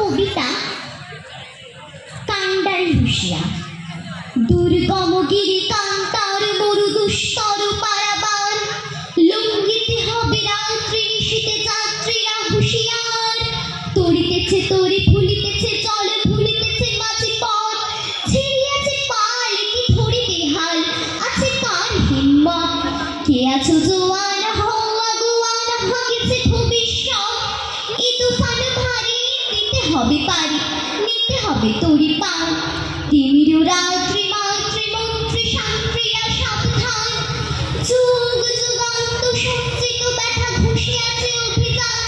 কবিতা কান্ডারি হুঁশিয়ার। দুর্গম গিরি কান্তার মরু দুস্তর পারাবার, লঙ্ঘিতে হবে রাত্রি নিশীতে যাত্রীরা হুঁশিয়ার। তরিতেছে তরি ভুলিতেছে জল ভুলিতেছে মাঝি পথ, ছিড়িয়াছে পাল কি ধরিবে হাল, আছে কার হিম্মত। কে আছো জোয়ান হও আগুয়ান, হাগেছে ভবিষ্যৎ। এ তুফান ভারী নিতে হবে পারি, নিতে হবে তরি পার। তিমির রাত্রি মাতৃ মন্ত্রী শান্ত্রীরা সাবধান, যুগ যুগান্ত সঞ্চিত ব্যথা ঘুষিয়াছে অভিযান।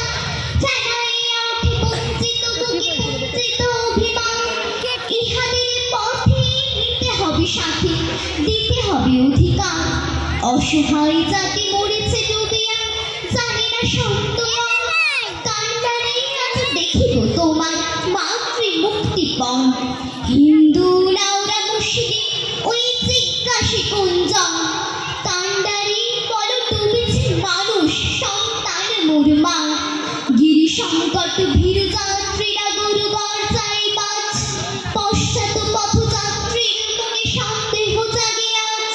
ফেনাইয়া ওঠে বঞ্চিত বুকে বঞ্চিত অভিমান, ইহাদের পথে নিতে হবে সাথী, দিতে হবে অধিকার। অসহায় জাতি মরেছে ডুবিয়া, জানি না সত্যয়া। কান্ডারি আজ দেখিব তোমার মাতৃ মুক্তিপণ। হিন্দু লাউরা মুসলিম ওই জিজ্ঞাসে কুঞ্জন, কান্ডারি বলো ডুবেছে মানুষ সন্তান মোর মা। গিরি সংকট ভীরু যাত্রীরা গরুবর যায় বাজ, পশ্চাৎ পথযাত্রীর মনে সন্দেহ জাগে আজ।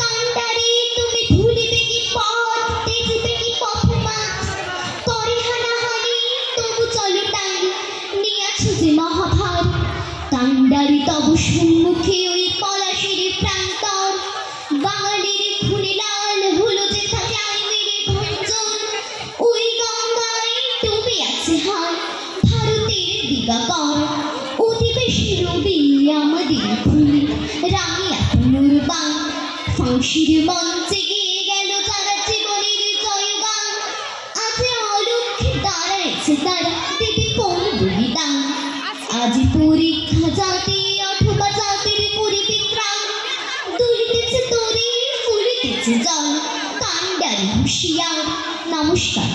কান্ডারি তুমি ভুলিবে কি পথ, তেজিবে কি পথমাঝ। করে হানাহানি তবু চলো টানি, নিয়াছো যে মহাভার। কান্ডারি তব সম্মুখে ওই পলাশির প্রান্তর, বাঙালির খুনে লাল হলো যেথা যায় মেরে ভঞ্জন। ওই গঙ্গায় ডুবে আছে হার ভারতের দিবাকর, অধিবেশী রবি আমাদের ভূমি রাঙিয়া পুনর্বান। ফাঁসির মঞ্চে গিয়ে গেল যারা জীবনের জয়গান, আজ অলক্ষ্যে দাঁড়াইছে তারা দেবে কোন বলিদান। আজ পরীক্ষা জাতি অথবা জাতির পরিবিক্রাম, দুলিতেছে তরি ফুলিতেছে জল, কান্ডারি হুঁশিয়ার। নমস্কার।